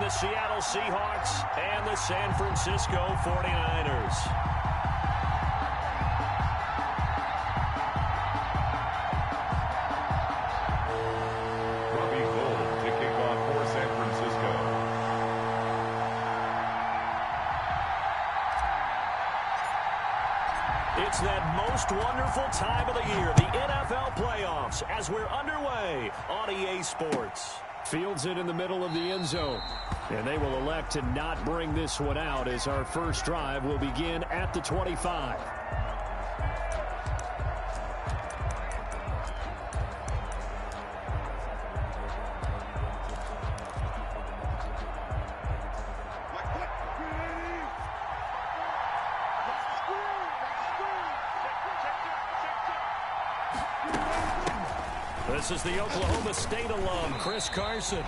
the Seattle Seahawks and the San Francisco 49ers. It's that most wonderful time of the year, the NFL playoffs, as we're underway on EA Sports. Fields it in the middle of the end zone. And they will elect to not bring this one out as our first drive will begin at the 25. This is the Oklahoma State alum, Chris Carson.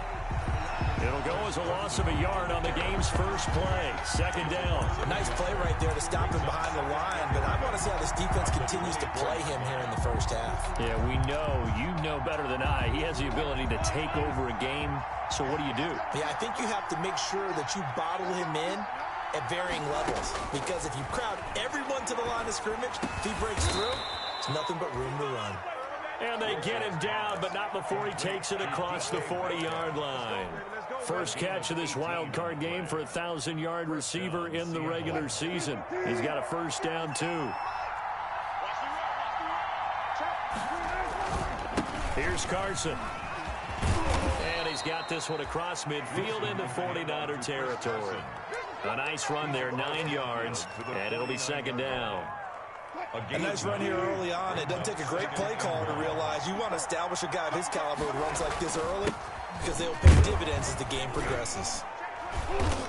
It'll go as a loss of a yard on the game's first play. Second down. Nice play right there to stop him behind the line, but I want to see how this defense continues to play him here in the first half. Yeah, we know. You know better than I. He has the ability to take over a game, so what do you do? Yeah, I think you have to make sure that you bottle him in at varying levels, because if you crowd everyone to the line of scrimmage, if he breaks through, it's nothing but room to run. And they get him down, but not before he takes it across the 40-yard line. First catch of this wild card game for a 1,000-yard receiver in the regular season. He's got a first down, too. Here's Carson. And he's got this one across midfield into 49er territory. A nice run there, 9 yards, and it'll be second down. A nice run here early on. It doesn't take a great play caller to realize you want to establish a guy of his caliber who runs like this early, because they'll pay dividends as the game progresses.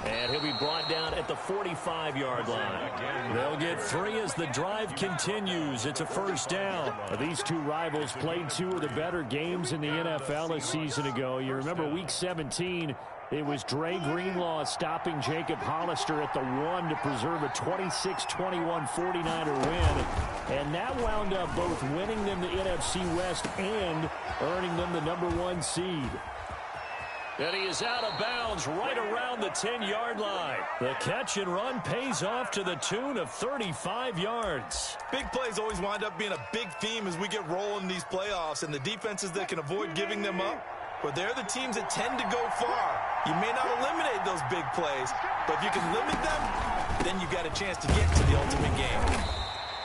And he'll be brought down at the 45-yard line. They'll get 3 as the drive continues. It's a first down. These two rivals played 2 of the better games in the NFL a season ago. You remember Week 17, it was Dre Greenlaw stopping Jacob Hollister at the 1 to preserve a 26-21 49er win. And that wound up both winning them the NFC West and earning them the #1 seed. And he is out of bounds right around the 10-yard line. The catch and run pays off to the tune of 35 yards. Big plays always wind up being a big theme as we get rolling in these playoffs, and the defenses that can avoid giving them up, but they're the teams that tend to go far. You may not eliminate those big plays, but if you can limit them, then you got a chance to get to the ultimate game.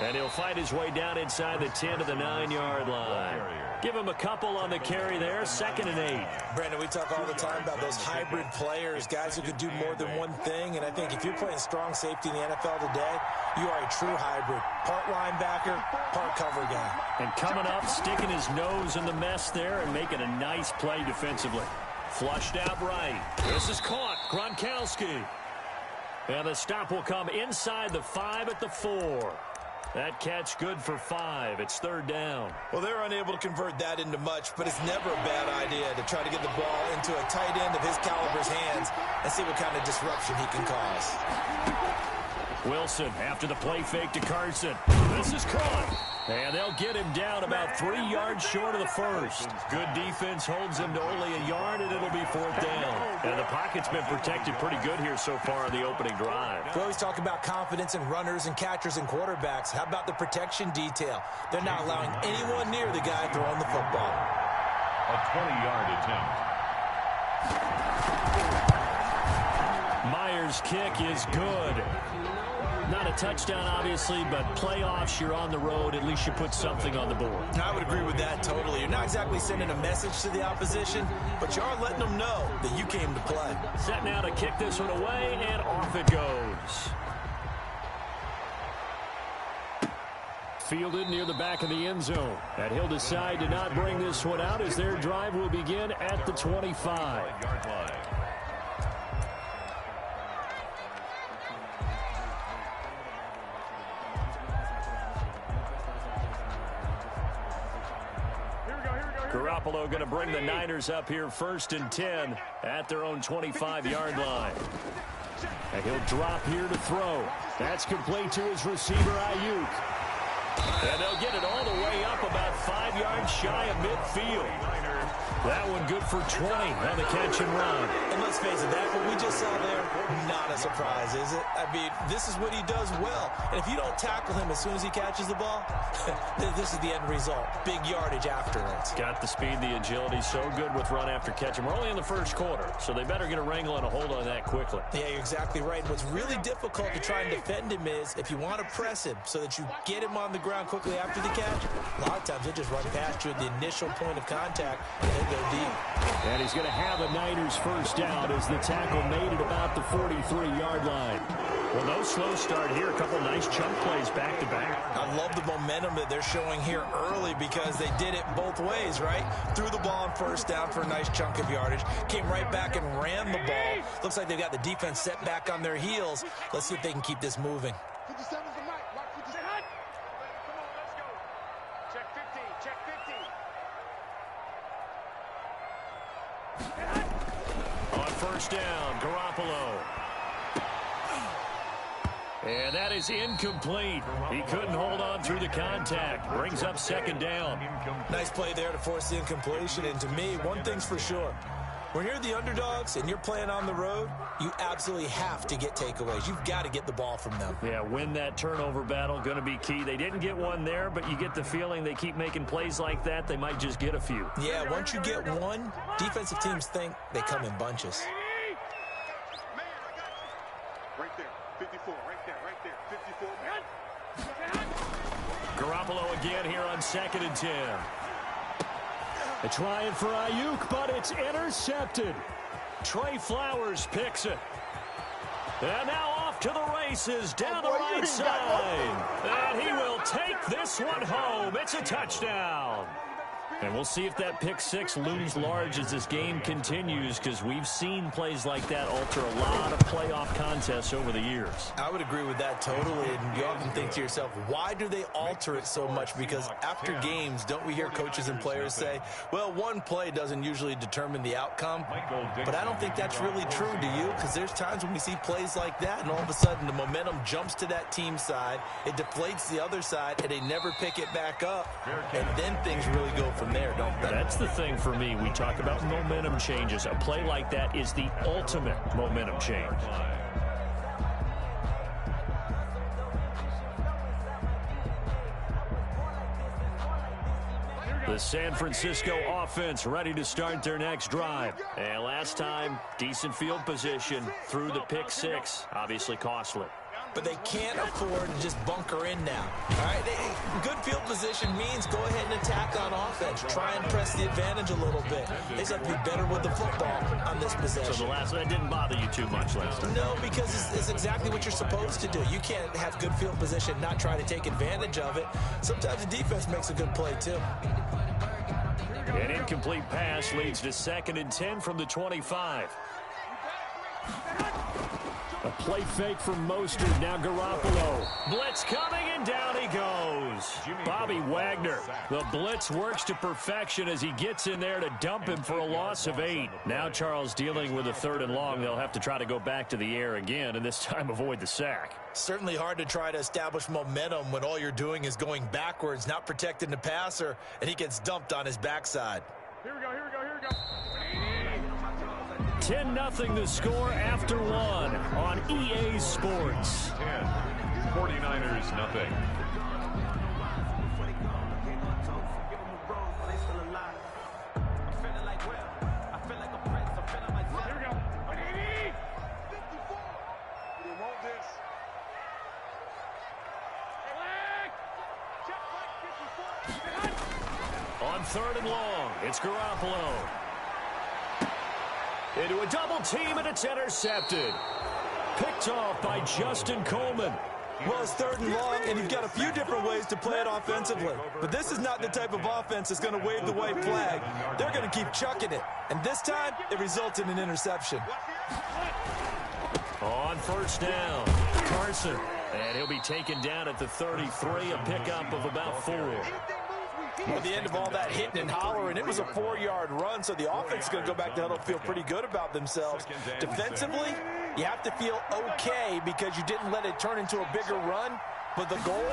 And he'll fight his way down inside the 10 to the 9-yard line. Give him a couple on the carry there, 2nd and 8. Brandon, we talk all the time about those hybrid players, guys who can do more than one thing, and I think if you're playing strong safety in the NFL today, you are a true hybrid. Part linebacker, part cover guy. And coming up, sticking his nose in the mess there and making a nice play defensively. Flushed out right. This is caught. Gronkowski. And the stop will come inside the 5 at the 4. That catch good for 5. It's 3rd down. Well, they're unable to convert that into much, but it's never a bad idea to try to get the ball into a tight end of his caliber's hands and see what kind of disruption he can cause. Wilson after the play fake to Carson. This is caught. And they'll get him down about 3 yards short of the first. Good defense holds him to only a yard, and it'll be 4th down. And the pocket's been protected pretty good here so far in the opening drive. We always talk about confidence in runners and catchers and quarterbacks. How about the protection detail? They're not allowing anyone near the guy throwing the football. A 20-yard attempt. Myers' kick is good. Not a touchdown, obviously, but playoffs, you're on the road. At least you put something on the board. I would agree with that totally. You're not exactly sending a message to the opposition, but you are letting them know that you came to play. Set now to kick this one away, and off it goes. Fielded near the back of the end zone. And he'll decide to not bring this one out as their drive will begin at the 25. Garoppolo going to bring the Niners up here 1st and 10 at their own 25-yard line. And he'll drop here to throw. That's complete to his receiver, Ayuk. And they'll get it all the way up about 5 yards shy of midfield. That one good for 20 on the catch and run. And let's face it, that's what we saw there, not a surprise, is it? I mean, this is what he does well. And if you don't tackle him as soon as he catches the ball, this is the end result. Big yardage afterwards. Got the speed, the agility, so good with run after catch. And we're only in the first quarter, so they better get a wrangle and a hold on that quickly. Yeah, you're exactly right. What's really difficult to try and defend him is if you want to press him so that you get him on the ground quickly after the catch, a lot of times they just run past you at the initial point of contact and then go deep. And he's going to have a Niners first down as the tackle made it about the 43-yard line. Well, no slow start here. A couple nice chunk plays back-to-back. I love the momentum that they're showing here early because they did it both ways, right? Threw the ball on first down for a nice chunk of yardage. Came right back and ran the ball. Looks like they've got the defense set back on their heels. Let's see if they can keep this moving. 57's the mic. Watch 57. Come on, let's go. Check 15. Check 15. On first down, Garoppolo. And that is incomplete. He couldn't hold on through the contact. Brings up second down. Nice play there to force the incompletion. And to me, one thing's for sure. When you're the underdogs and you're playing on the road, you absolutely have to get takeaways. You've got to get the ball from them. Yeah, win that turnover battle, going to be key. They didn't get one there, but you get the feeling they keep making plays like that, they might just get a few. Yeah, once you get one, defensive teams think they come in bunches. Right there. 54. Right there. Right there. 54. Garoppolo again here on 2nd and 10. They're trying for Ayuk, but it's intercepted. Trey Flowers picks it. And now off to the races down the right side. And he will take this one home. It's a touchdown. And we'll see if that pick six looms large as this game continues, because we've seen plays like that alter a lot of playoff contests over the years. I would agree with that totally, and you often think to yourself, why do they alter it so much? Because after games, don't we hear coaches and players say, well, one play doesn't usually determine the outcome? But I don't think that's really true, do you? Because there's times when we see plays like that, and all of a sudden the momentum jumps to that team side, it deflates the other side, and they never pick it back up, and then things really go from there, don't they? That's the thing for me. We talk about momentum changes. A play like that is the ultimate momentum change. The San Francisco offense ready to start their next drive. And last time, decent field position through the pick six. Obviously costly. But they can't afford to just bunker in now. All right, good field position means go ahead and attack on offense. Try and press the advantage a little bit. They just have to be better with the football on this possession. So that didn't bother you too much last time? No, because it's exactly what you're supposed to do. You can't have good field position, not try to take advantage of it. Sometimes the defense makes a good play, too. An incomplete pass leads to 2nd and 10 from the 25. A play fake from Mostert, now Garoppolo. Blitz coming, and down he goes. Bobby Wagner. The blitz works to perfection as he gets in there to dump him for a loss of 8. Now Charles dealing with a 3rd and long. They'll have to try to go back to the air again, and this time avoid the sack. Certainly hard to try to establish momentum when all you're doing is going backwards, not protecting the passer, and he gets dumped on his backside. Here we go. Here we go. Here we go. 10-0 the score after 1 on EA Sports. 10. 49ers, nothing. On 3rd and long, it's Garoppolo. Into a double team, and it's intercepted. Picked off by Justin Coleman. Well, it's 3rd and long, and you've got a few different ways to play it offensively. But this is not the type of offense that's going to wave the white flag. They're going to keep chucking it. And this time, it results in an interception. On first down, Carson. And he'll be taken down at the 33, a pickup of about 4. At the end of all that hitting and hollering, it was a 4-yard run, so the offense is going to go back to huddle, feel pretty good about themselves. Defensively, you have to feel okay because you didn't let it turn into a bigger run, but the goal,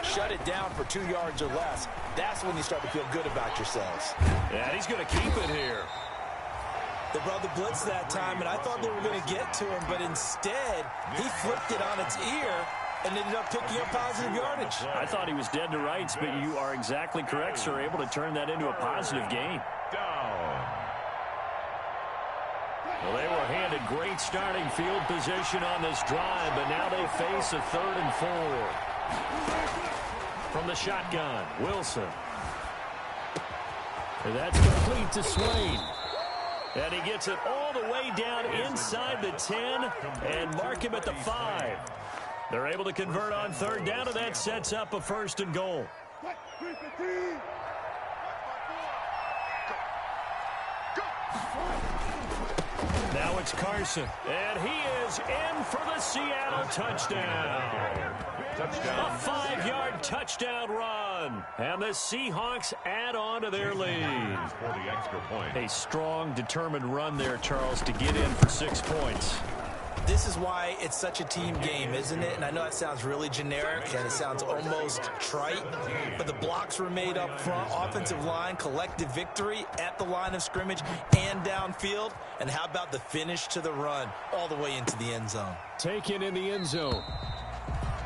shut it down for 2 yards or less. That's when you start to feel good about yourselves. Yeah, he's going to keep it here. They brought the blitz that time, and I thought they were going to get to him, but instead, he flipped it on its ear and ended up picking up positive yardage. I thought he was dead to rights, but you are exactly correct, sir. Able to turn that into a positive gain. Down. Well, they were handed great starting field position on this drive, but now they face a 3rd and 4. From the shotgun, Wilson. And that's complete to Swain. And he gets it all the way down inside the 10 and mark him at the 5. They're able to convert on 3rd down, and that sets up a 1st and goal. Now it's Carson, and he is in for the Seattle touchdown. A 5-yard touchdown run, and the Seahawks add on to their lead. For the extra point. A strong, determined run there, Charles, to get in for 6 points. This is why it's such a team game, isn't it? And I know that sounds really generic and it sounds almost trite, but the blocks were made up front, offensive line, collective victory at the line of scrimmage and downfield. And how about the finish to the run all the way into the end zone? Taken in the end zone.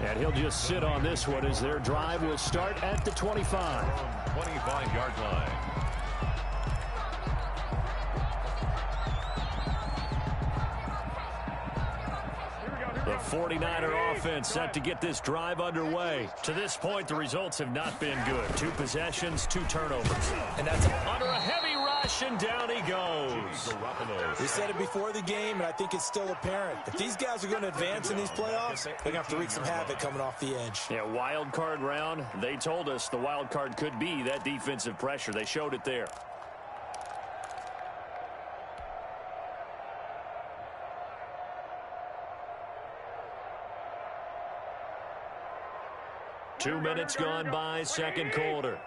And he'll just sit on this one as their drive will start at the 25. 25-yard line. The 49er offense set to get this drive underway. To this point, the results have not been good. 2 possessions, 2 turnovers. And that's Under a heavy rush, and down he goes. We said it before the game, and I think it's still apparent. If these guys are going to advance in these playoffs, they're going to have to wreak some havoc coming off the edge. Yeah, wild card round. They told us the wild card could be that defensive pressure. They showed it there. Two minutes gone by, second quarter.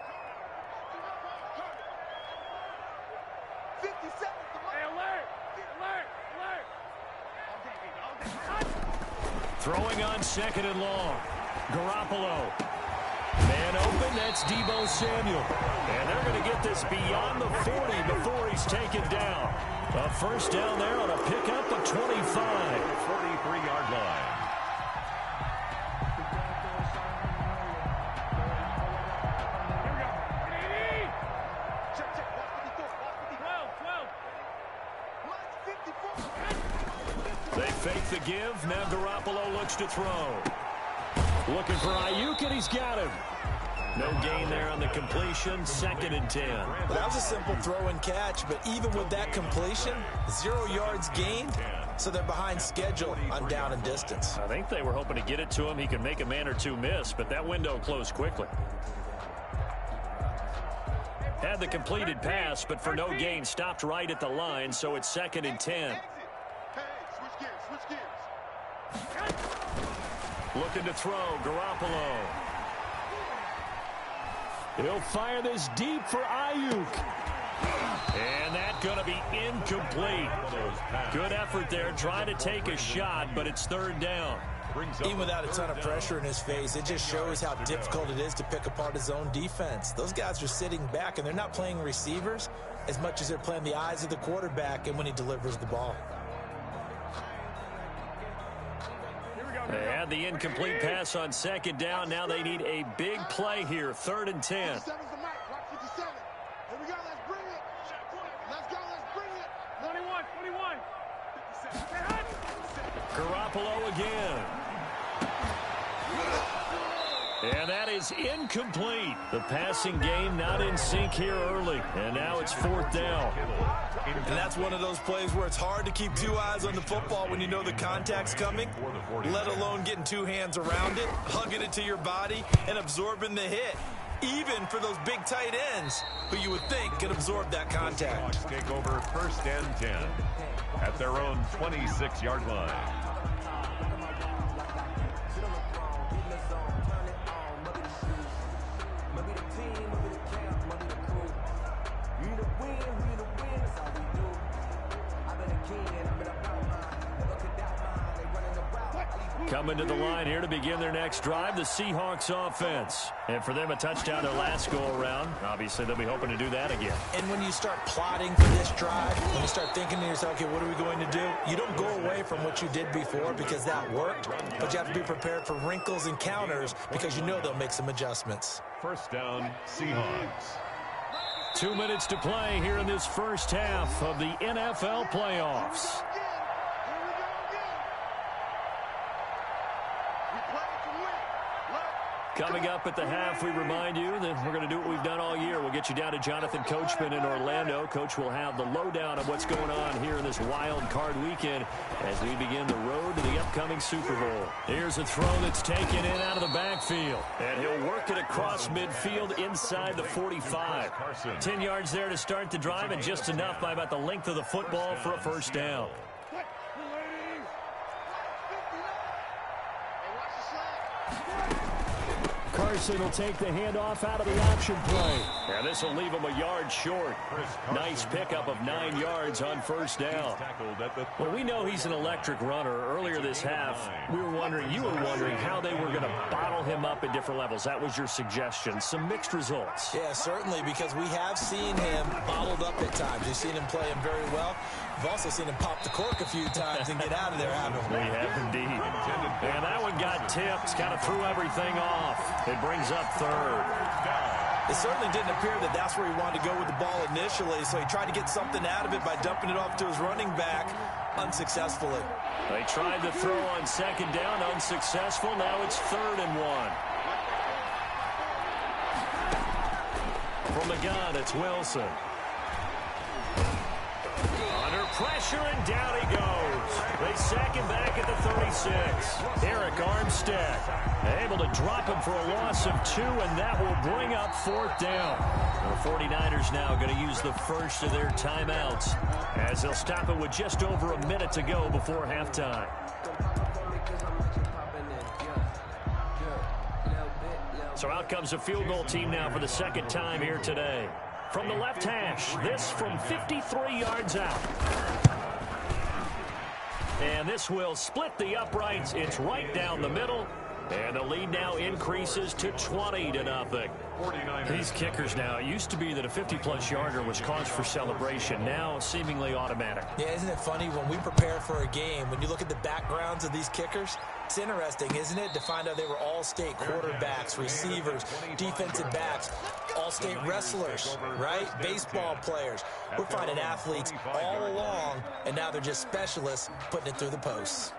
Throwing on 2nd and long. Garoppolo. Man open, that's Deebo Samuel. And they're going to get this beyond the 40 before he's taken down. A 1st down there on a pickup of 25. 43-yard line. They fake the give. Now Garoppolo looks to throw. Looking for Ayuk, and he's got him. No gain there on the completion. 2nd and 10. Well, that was a simple throw and catch, but even with that completion, 0 yards gained, so they're behind schedule on down and distance. I think they were hoping to get it to him. He could make a man or two miss, but that window closed quickly. Had the completed pass, but for no gain, stopped right at the line, so it's 2nd and 10. Looking to throw, Garoppolo. He'll fire this deep for Ayuk. And that's going to be incomplete. Good effort there, trying to take a shot, but it's 3rd down. Even without a ton of pressure in his face, it just shows how difficult it is to pick apart his own defense. Those guys are sitting back, and they're not playing receivers as much as they're playing the eyes of the quarterback and when he delivers the ball. They had the incomplete pass on 2nd down. Now they need a big play here. 3rd and 10. Garoppolo again. And that is incomplete. The passing game not in sync here early. And now it's 4th down. And that's one of those plays where it's hard to keep 2 eyes on the football when you know the contact's coming, let alone getting 2 hands around it, hugging it to your body, and absorbing the hit. Even for those big tight ends who you would think could absorb that contact. Take over 1st and 10 at their own 26-yard line. Coming to the line here to begin their next drive, the Seahawks offense. And for them, a touchdown their last go-around. Obviously, they'll be hoping to do that again. And when you start plotting for this drive, when you start thinking to yourself, okay, what are we going to do? You don't go away from what you did before because that worked, but you have to be prepared for wrinkles and counters because you know they'll make some adjustments. First down, Seahawks. 2 minutes to play here in this first half of the NFL playoffs. Coming up at the half, we remind you that we're going to do what we've done all year. We'll get you down to Jonathan Coachman in Orlando. Coach will have the lowdown of what's going on here in this wild card weekend as we begin the road to the upcoming Super Bowl. Here's a throw that's taken in out of the backfield. And he'll work it across midfield inside the 45. 10 yards there to start the drive, and just enough by about the length of the football for a first down. Carson will take the handoff out of the option play. And this will leave him a yard short. Nice pickup of 9 yards on first down. Well, we know he's an electric runner. Earlier this half, you were wondering how they were going to bottle him up at different levels. That was your suggestion. Some mixed results. Yeah, certainly, because we have seen him bottled up at times. We've seen him play him very well. We've also seen him pop the cork a few times and get out of there, haven't we? We have indeed. And that one got tipped, kind of threw everything off. It brings up third. It certainly didn't appear that that's where he wanted to go with the ball initially, so he tried to get something out of it by dumping it off to his running back unsuccessfully. They tried to throw on second down, unsuccessful. Now it's 3rd and 1. From the gun, it's Wilson. Under pressure, and down he goes. They sack him back at the 36. Eric Armstead able to drop him for a loss of 2, and that will bring up 4th down. The 49ers now going to use the first of their timeouts as they'll stop it with just over a minute to go before halftime. So out comes a field goal team now for the second time here today. From the left hash, this from 53 yards out. And this will split the uprights. It's right down the middle. And the lead now increases to 20-0. These kickers now, it used to be that a 50-plus yarder was cause for celebration. Now seemingly automatic. Yeah, isn't it funny when we prepare for a game, when you look at the backgrounds of these kickers, it's interesting, isn't it, to find out they were all-state quarterbacks, receivers, defensive backs, all-state wrestlers, right? Baseball players. We're finding athletes all along, and now they're just specialists putting it through the posts.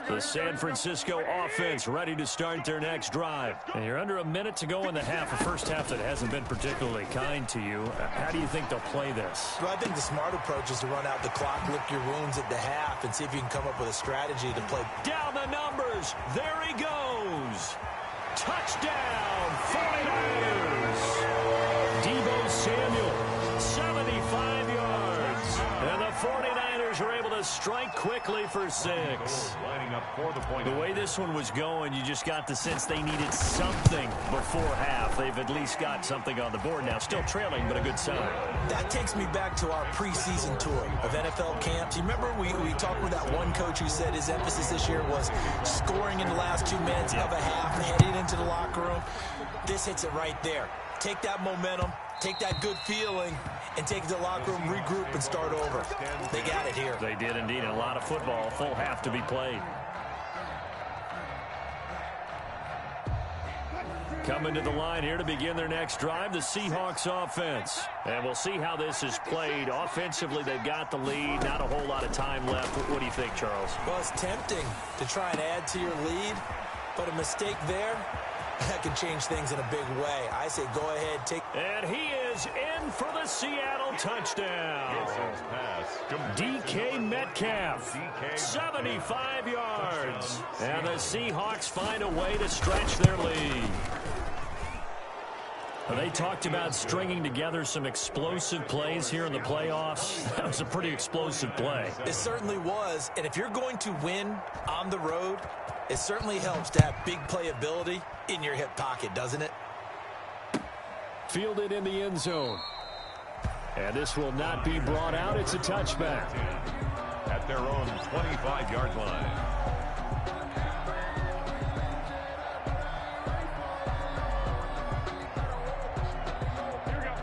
The San Francisco offense ready to start their next drive. And you're under a minute to go in the half, a first half that hasn't been particularly kind to you. How do you think they'll play this? Well, I think the smart approach is to run out the clock, lick your wounds at the half, and see if you can come up with a strategy to play. Down the numbers. There he goes. Touchdown, 49ers. Deebo Samuel, 75 yards. And the 49ers are able to strike quickly for 6. The way this one was going, you just got the sense they needed something before half. They've at least got something on the board now. Still trailing, but a good sign. That takes me back to our preseason tour of NFL camps. You remember we talked with that one coach who said his emphasis this year was scoring in the last 2 minutes of a half, heading into the locker room. This hits it right there. Take that momentum, take that good feeling, and take it to the locker room, regroup, and start over. They got it here. They did indeed. A lot of football, full half to be played. Coming to the line here to begin their next drive, the Seahawks offense. And we'll see how this is played. Offensively, they've got the lead. Not a whole lot of time left. What do you think, Charles? Well, it's tempting to try and add to your lead, but a mistake there, that can change things in a big way. I say go ahead, take. And he is in for the Seattle touchdown. DK Metcalf, 75 yards. And the Seahawks find a way to stretch their lead. They talked about stringing together some explosive plays here in the playoffs. That was a pretty explosive play. It certainly was. And if you're going to win on the road, it certainly helps to have big playability in your hip pocket, doesn't it? Fielded in the end zone. And this will not be brought out. It's a touchback. at their own 25-yard line.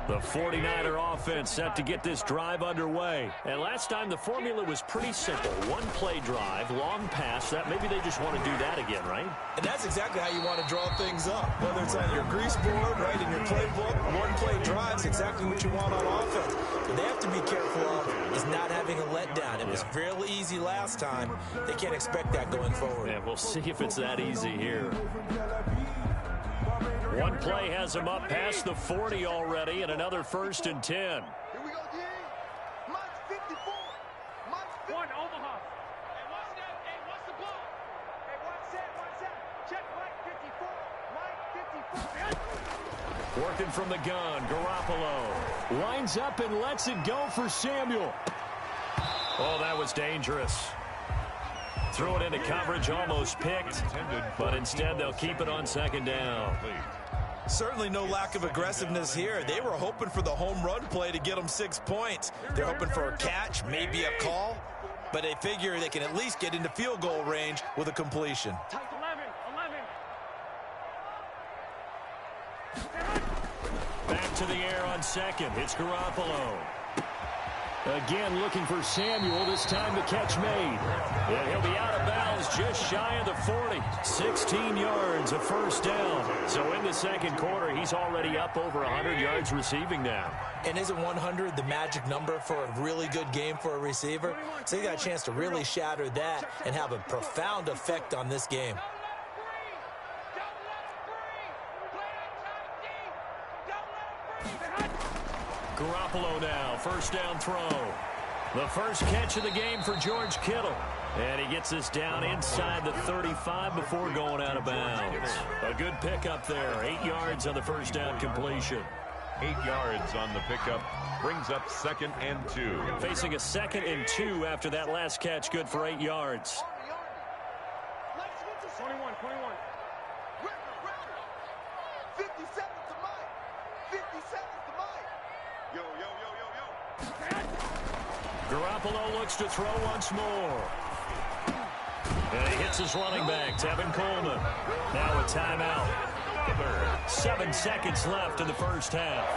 The 49er offense set to get this drive underway. And last time the formula was pretty simple. One play drive, long pass. That maybe they just want to do that again, right? And that's exactly how you want to draw things up. Whether it's on your grease board, right, in your playbook, one play drive is exactly what you want on offense. What they have to be careful of is not having a letdown. It was fairly easy last time. They can't expect that going forward. And we'll see if it's that easy here. One play has him up past the 40 already, and another 1st and 10. Here we go, D. Mike's 54. Mike's 50. One, Omaha. Hey, what's that? Hey, what's the ball? Hey, one set. Check Mike 54. Mike 54. Working from the gun, Garoppolo. Lines up and lets it go for Samuel. Oh, that was dangerous. Threw it into coverage, almost picked, but instead they'll keep it on 2nd down. Certainly no lack of aggressiveness here. They were hoping for the home run play to get them 6 points. They're hoping for a catch, maybe a call, but they figure they can at least get into field goal range with a completion. 11. Back to the air on 2nd. It's Garoppolo. Again looking for Samuel, this time the catch made. And he'll be out of bounds just shy of the 40. 16 yards, a 1st down. So in the 2nd quarter, he's already up over 100 yards receiving now. And isn't 100 the magic number for a really good game for a receiver? So he got a chance to really shatter that and have a profound effect on this game. Garoppolo now, 1st down throw. The first catch of the game for George Kittle. And he gets this down inside the 35 before going out of bounds. A good pickup there, 8 yards on the 1st down completion. 8 yards on the pickup brings up 2nd and 2. Facing a 2nd and 2 after that last catch, good for 8 yards. 21. 50 seconds to Mike. 50 seconds to Mike. Yo. Garoppolo looks to throw once more. And he hits his running back, Tevin Coleman. Now a timeout. 7 seconds left in the 1st half.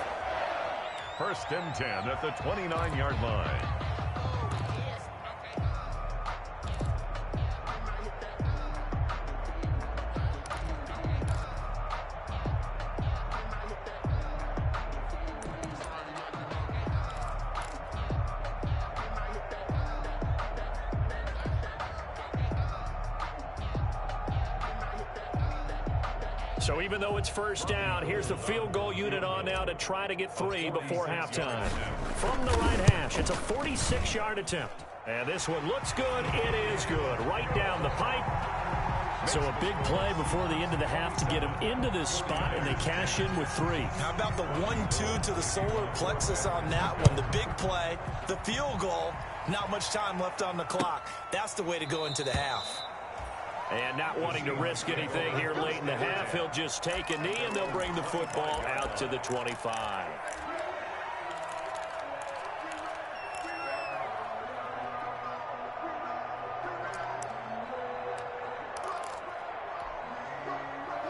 1st and 10 at the 29-yard line. So even though it's 1st down, here's the field goal unit on now to try to get 3 before halftime. From the right hash, it's a 46-yard attempt. And this one looks good. It is good. Right down the pipe. So a big play before the end of the half to get them into this spot, and they cash in with 3. How about the 1-2 to the solar plexus on that one? The big play, the field goal, not much time left on the clock. That's the way to go into the half. And not wanting to risk anything here late in the half, he'll just take a knee, and they'll bring the football out to the 25.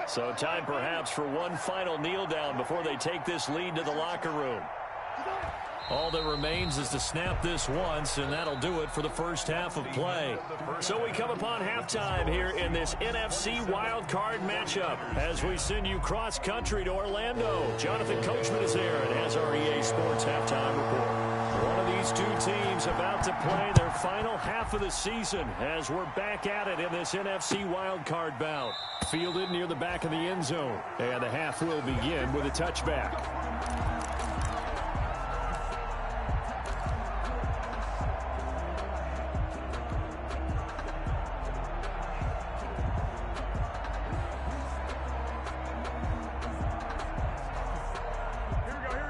So time perhaps for one final kneel down before they take this lead to the locker room. All that remains is to snap this once, and that'll do it for the 1st half of play. So we come upon halftime here in this NFC wildcard matchup as we send you cross-country to Orlando. Jonathan Coachman is there and has our EA Sports halftime report. One of these two teams about to play their final half of the season as we're back at it in this NFC wildcard bout. Fielded near the back of the end zone, and the half will begin with a touchback.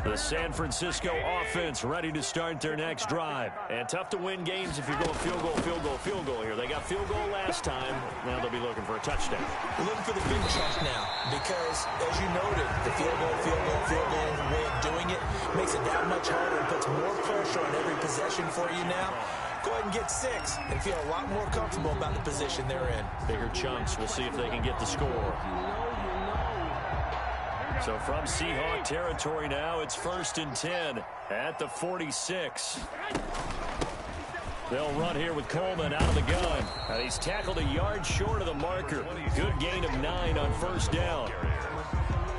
The San Francisco offense ready to start their next drive. And tough to win games if you're going field goal here. They got field goal last time. Now they'll be looking for a touchdown. We're looking for the big chunk now because, as you noted, the field goal way of doing it makes it that much harder and puts more pressure on every possession for you now. go ahead and get 6 and feel a lot more comfortable about the position they're in. Bigger chunks. We'll see if they can get the score. So from Seahawk territory now, it's 1st and 10 at the 46. They'll run here with Coleman out of the gun. Now he's tackled a yard short of the marker. Good gain of 9 on 1st down.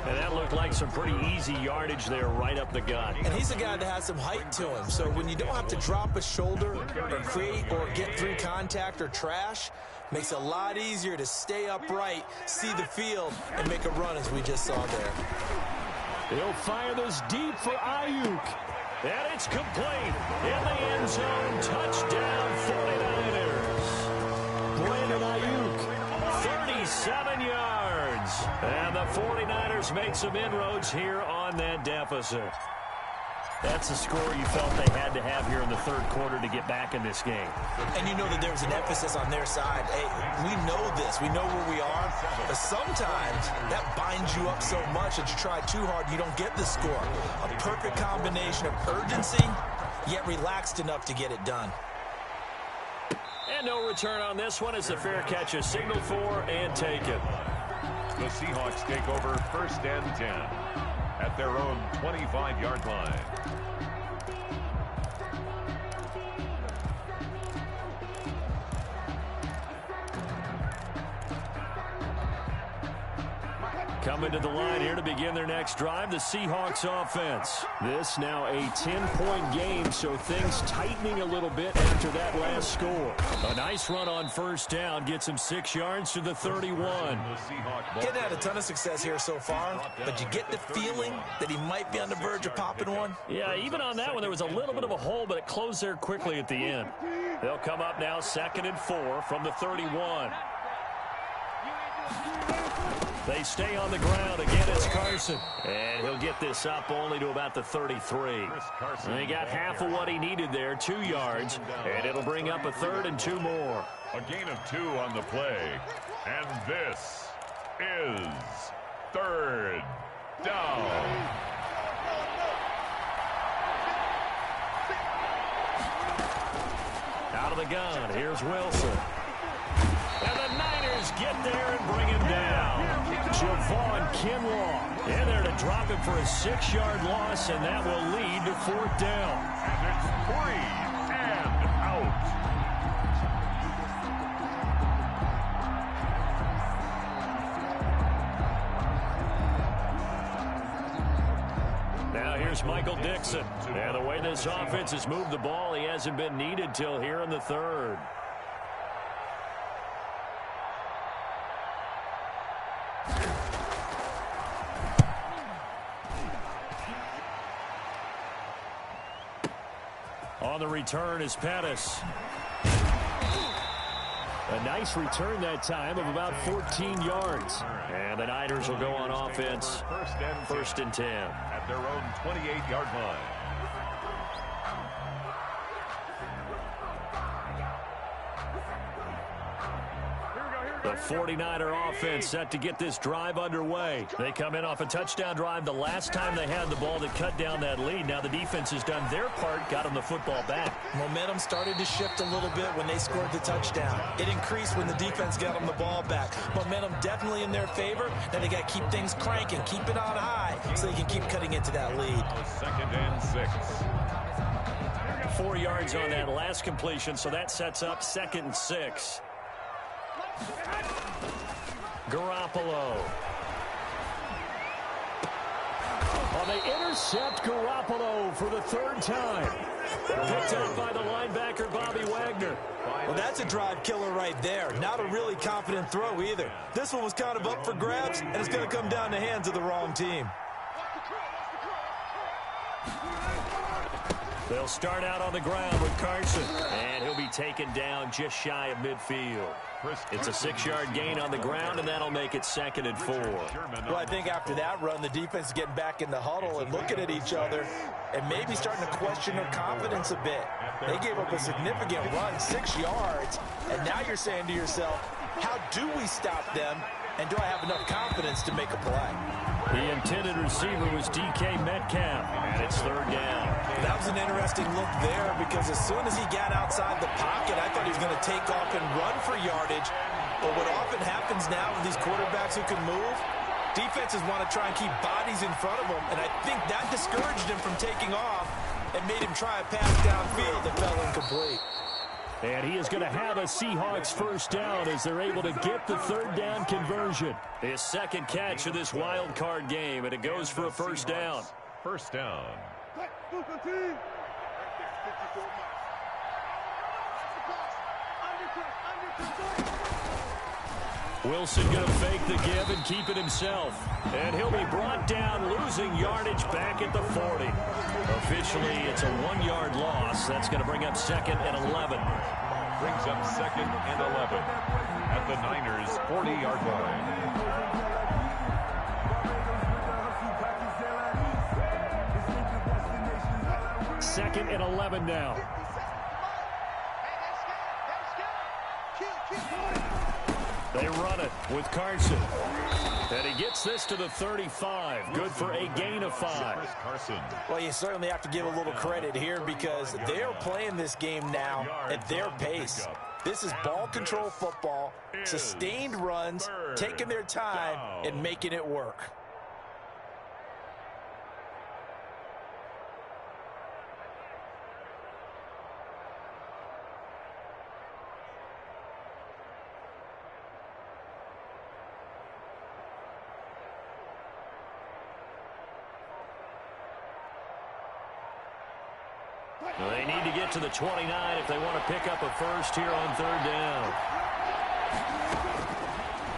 And that looked like some pretty easy yardage there right up the gut. And he's a guy that has some height to him. So when you don't have to drop a shoulder or create or get through contact or trash, makes it a lot easier to stay upright, see the field, and make a run as we just saw there. He'll fire this deep for Ayuk. And it's complete in the end zone. Touchdown 49ers. Brandon Ayuk. 37 yards. And the 49ers make some inroads here on that deficit. That's the score you felt they had to have here in the 3rd quarter to get back in this game. And you know that there was an emphasis on their side. Hey, we know this. We know where we are. But sometimes that binds you up so much that you try too hard, you don't get the score. A perfect combination of urgency, yet relaxed enough to get it done. And no return on this one as the fair catch is signaled for and taken. The Seahawks take over 1st and 10 at their own 25-yard line. Coming to the line here to begin their next drive, the Seahawks offense. This now a 10-point game, so things tightening a little bit after that last score. A nice run on 1st down gets him 6 yards to the 31. Getting had a ton of success here so far, but you get the feeling that he might be on the verge of popping one. Yeah, even on that one, there was a little bit of a hole, but it closed there quickly at the end. They'll come up now 2nd and 4 from the 31. They stay on the ground. Again, it's Carson. And he'll get this up only to about the 33. And he got half of what he needed there, 2 yards. And it'll bring up a 3rd and 2 more. A gain of 2 on the play. And this is 3rd down. Out of the gun, here's Wilson. And the Niners get there and bring him down. Javon Kinlaw in there to drop him for a 6-yard loss, and that will lead to 4th down. And it's 3 and out. Now here's Michael Dixon. And the way this offense has moved the ball, he hasn't been needed till here in the 3rd. On the return is Pettis. A nice return that time of about 14 yards. And the Niners will go on offense. 1st and 10. At their own 28-yard line. The 49er offense set to get this drive underway. They come in off a touchdown drive the last time they had the ball that cut down that lead. Now the defense has done their part, got them the football back. Momentum started to shift a little bit when they scored the touchdown. It increased when the defense got them the ball back. Momentum definitely in their favor. Now they got to keep things cranking, keep it on high so they can keep cutting into that lead. 2nd and 6. 4 yards on that last completion, so that sets up 2nd and 6. Garoppolo. Oh, they intercept Garoppolo for the 3rd time. Picked up by the linebacker, Bobby Wagner. Well, that's a drive killer right there. Not a really confident throw either. This one was kind of up for grabs, and it's going to come down the hands of the wrong team. They'll start out on the ground with Carson. And he'll be taken down just shy of midfield. It's a 6-yard gain on the ground, and that'll make it 2nd and 4. Well, I think after that run, the defense is getting back in the huddle and looking at each other and maybe starting to question their confidence a bit. They gave up a significant run, 6 yards, and now you're saying to yourself, how do we stop them And do I have enough confidence to make a play? The intended receiver was DK Metcalf, and it's third down. That was an interesting look there because as soon as he got outside the pocket, I thought he was going to take off and run for yardage. But what often happens now with these quarterbacks who can move, defenses want to try and keep bodies in front of them, and I think that discouraged him from taking off and made him try a pass downfield that fell incomplete. And he is going to have a Seahawks first down as they're able to get the third down conversion. His second catch of this wild card game, and it goes for a first down. First down. Wilson going to fake the give and keep it himself. And he'll be brought down, losing yardage back at the 40. Officially, it's a 1-yard loss. That's going to bring up 2nd and 11. Brings up 2nd and 11 at the Niners' 40-yard line. Second and 11 now. They run it with Carson. And he gets this to the 35. Good for a gain of 5. Well, you certainly have to give a little credit here because they're playing this game now at their pace. This is ball control football, sustained runs, taking their time and making it work. They need to get to the 29 if they want to pick up a first here on third down.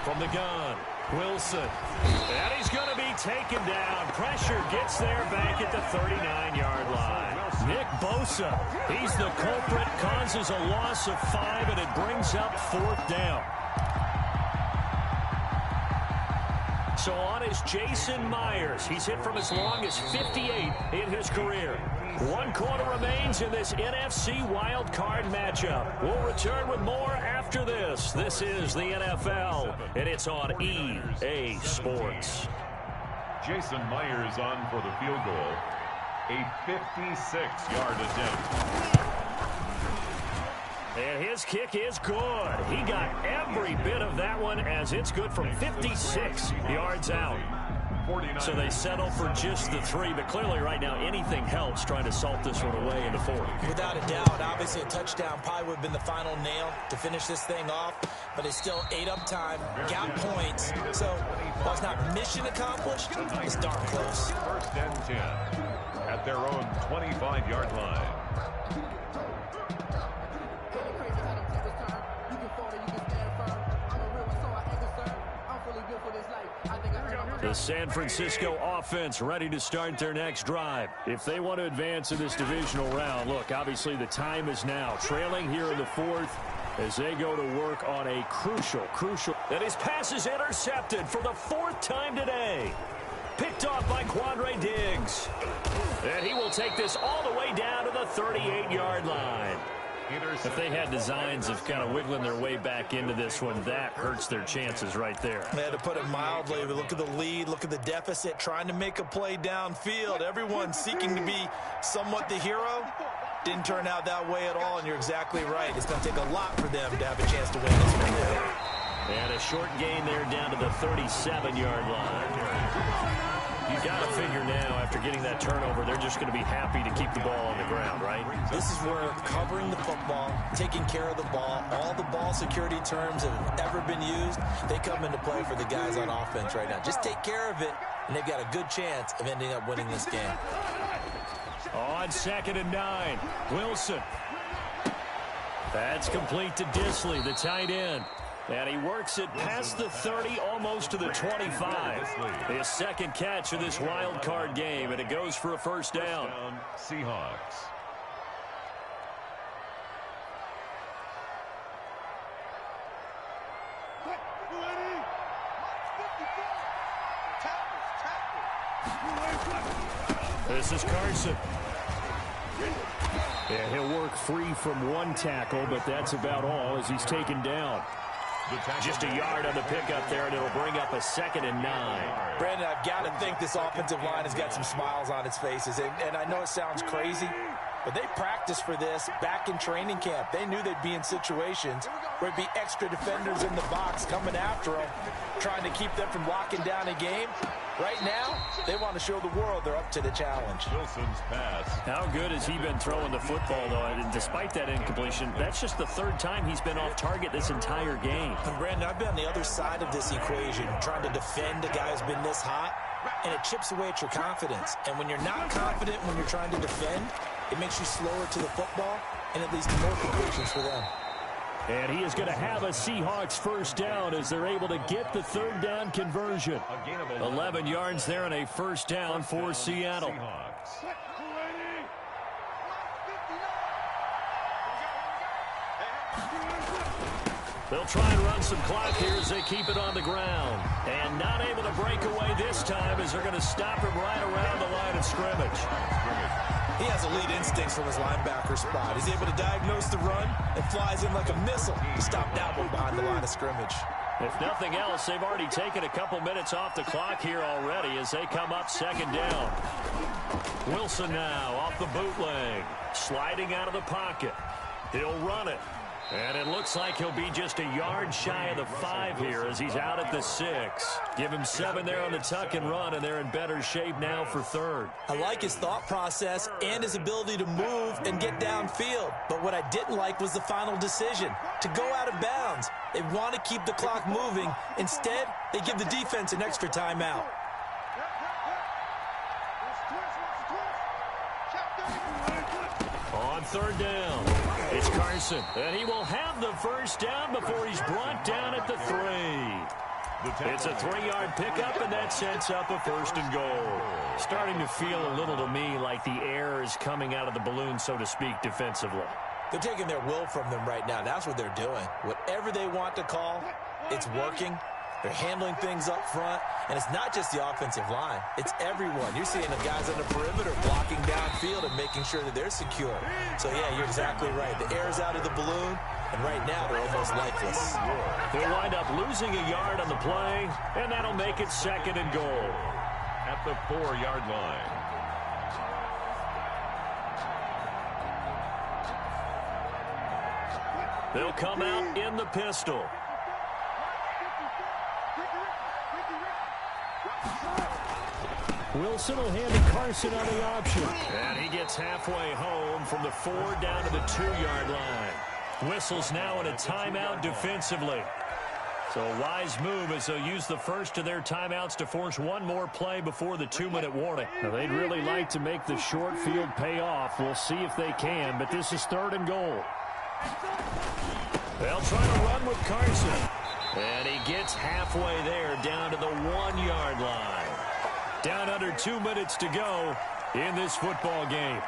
From the gun, Wilson. And he's going to be taken down. Pressure gets there back at the 39-yard line. Nick Bosa, he's the culprit, causes a loss of 5, and it brings up fourth down. So on is Jason Myers. He's hit from as long as 58 in his career. 1 quarter remains in this NFC wild card matchup. We'll return with more after this. This is the NFL, and it's on EA Sports. Jason Myers on for the field goal. A 56-yard attempt. And his kick is good. He got every bit of that one as it's good from 56 yards out. So they settle for just the 3, but clearly right now anything helps trying to salt this one away in the 4. Without a doubt, obviously a touchdown probably would have been the final nail to finish this thing off, but it's still ate up time, got points, so while it's not mission accomplished, it's darn close. First and 10 at their own 25-yard line. The San Francisco offense ready to start their next drive. If they want to advance in this divisional round, look, obviously the time is now. Trailing here in the 4th as they go to work on a crucial. And his pass is intercepted for the 4th time today. Picked off by Quandre Diggs. And he will take this all the way down to the 38-yard line. If they had designs of kind of wiggling their way back into this one, that hurts their chances right there. Yeah, to put it mildly, but look at the lead, look at the deficit, trying to make a play downfield. Everyone seeking to be somewhat the hero. Didn't turn out that way at all, and you're exactly right. It's going to take a lot for them to have a chance to win this one. And a short gain there down to the 37-yard line. You got to figure now, after getting that turnover, they're just going to be happy to keep the ball on the ground, right? This is where covering the football, taking care of the ball, all the ball security terms that have ever been used, they come into play for the guys on offense right now. Just take care of it, and they've got a good chance of ending up winning this game. On 2nd and 9, Wilson. That's complete to Disley, the tight end. And he works it past the 30, almost to the 25. His second catch of this wild card game, and it goes for a first down. Seahawks. This is Carson. And he'll work free from 1 tackle, but that's about all as he's taken down. Just a yard on the pickup there, and it'll bring up a 2nd and 9. Brandon, I've got to think this offensive line has got some smiles on its faces. And I know it sounds crazy, but they practiced for this back in training camp. They knew they'd be in situations where it'd be extra defenders in the box coming after them, trying to keep them from locking down a game. Right now, they want to show the world they're up to the challenge. Wilson's pass. How good has he been throwing the football, though? And despite that incompletion, that's just the 3rd time he's been off target this entire game. And Brandon, I've been on the other side of this equation, trying to defend a guy who's been this hot, and it chips away at your confidence. And when you're not confident when you're trying to defend, it makes you slower to the football, and it leads to more completions for them. And he is going to have a Seahawks 1st down as they're able to get the 3rd down conversion. 11 yards there and a 1st down for Seattle. They'll try and run some clock here as they keep it on the ground. And not able to break away this time as they're going to stop him right around the line of scrimmage. He has elite instincts from his linebacker spot. He's able to diagnose the run and flies in like a missile to stop that one behind the line of scrimmage. If nothing else, they've already taken a couple minutes off the clock here already as they come up 2nd down. Wilson now off the bootleg, sliding out of the pocket. He'll run it. And it looks like he'll be just a yard shy of the 5 here as he's out at the 6. Give him 7 there on the tuck and run, and they're in better shape now for 3rd. I like his thought process and his ability to move and get downfield. But what I didn't like was the final decision, to go out of bounds. They want to keep the clock moving. Instead, they give the defense an extra timeout. On 3rd down, it's Carson, and he will have the 1st down before he's brought down at the 3. It's a 3-yard pickup, and that sets up a 1st and goal. Starting to feel a little to me like the air is coming out of the balloon, so to speak, defensively. They're taking their will from them right now. That's what they're doing. Whatever they want to call, it's working. They're handling things up front, and it's not just the offensive line. It's everyone. You're seeing the guys on the perimeter blocking downfield and making sure that they're secure. So, yeah, you're exactly right. The air is out of the balloon, and right now they're almost lifeless. They'll wind up losing a yard on the play, and that'll make it 2nd and goal. At the 4-yard line. They'll come out in the pistol. Wilson will hand to Carson on the option. And he gets halfway home from the 4 down to the 2-yard line. Whistles now in a timeout defensively. So a wise move as they'll use the first of their timeouts to force one more play before the 2-minute warning. Now, they'd really like to make the short field pay off. We'll see if they can, but this is 3rd and goal. They'll try to run with Carson. And he gets halfway there down to the 1-yard line. Down under 2 minutes to go in this football game.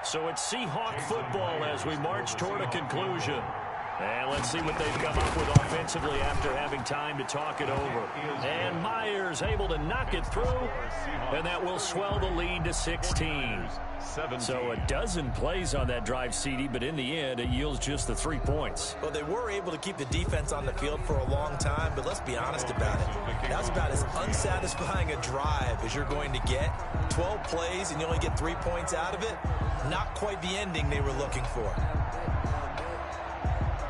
So it's Seahawk football as we march toward a conclusion. And let's see what they've come up with offensively after having time to talk it over. And Myers able to knock it through, and that will swell the lead to 16. So a dozen plays on that drive, CD, but in the end, it yields just the 3 points. Well, they were able to keep the defense on the field for a long time, but let's be honest about it. That's about as unsatisfying a drive as you're going to get. 12 plays, and you only get 3 points out of it. Not quite the ending they were looking for.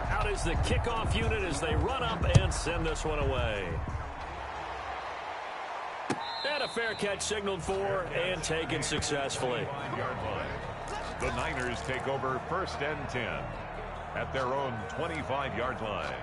Out is the kickoff unit as they run up and send this one away. And a fair catch signaled for and taken successfully. The Niners take over 1st and 10 at their own 25-yard line.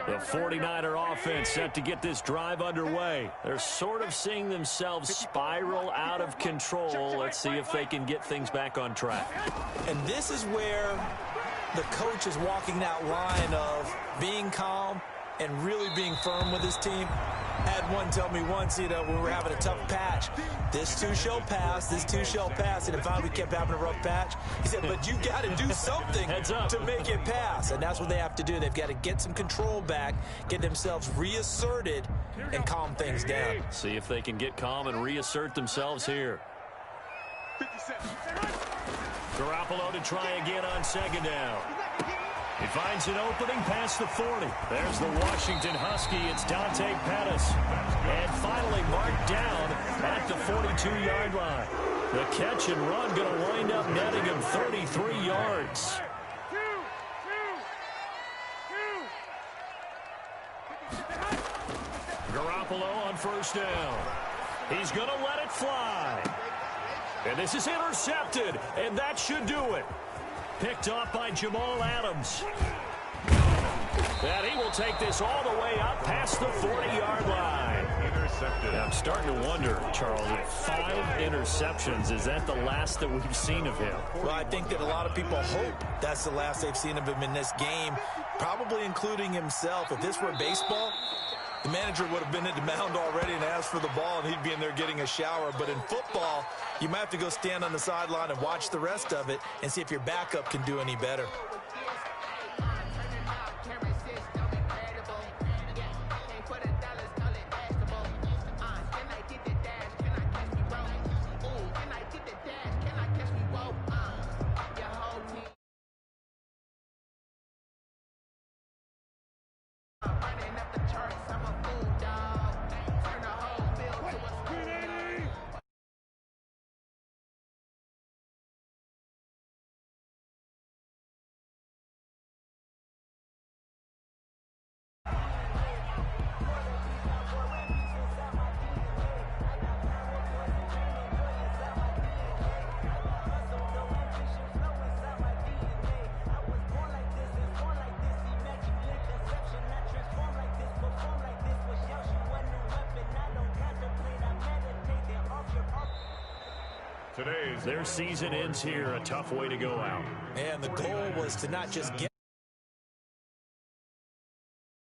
The 49er offense set to get this drive underway. They're sort of seeing themselves spiral out of control. Let's see if they can get things back on track. And this is where the coach is walking that line of being calm and really being firm with his team. I had one tell me once, when we were having a tough patch, this too shall pass, this too shall pass, and if we kept having a rough patch, he said, but you got to do something to make it pass, and that's what they have to do. They've got to get some control back, get themselves reasserted, and calm things down. See if they can get calm and reassert themselves here. Garoppolo to try again on second down. He finds an opening past the 40. There's the Washington Husky. It's Dante Pettis. And finally marked down at the 42-yard line. The catch and run going to wind up netting him 33 yards. Garoppolo on first down. He's going to let it fly. And this is intercepted, and that should do it. Picked off by Jamal Adams. And he will take this all the way up past the 40-yard line. Intercepted. I'm starting to wonder, Charles, if 5 interceptions, is that the last that we've seen of him? Well, I think that a lot of people hope that's the last they've seen of him in this game, probably including himself. If this were baseball, the manager would have been at the mound already and asked for the ball, and he'd be in there getting a shower. But in football, you might have to go stand on the sideline and watch the rest of it and see if your backup can do any better. Their season ends here, a tough way to go out. And the goal was to not just get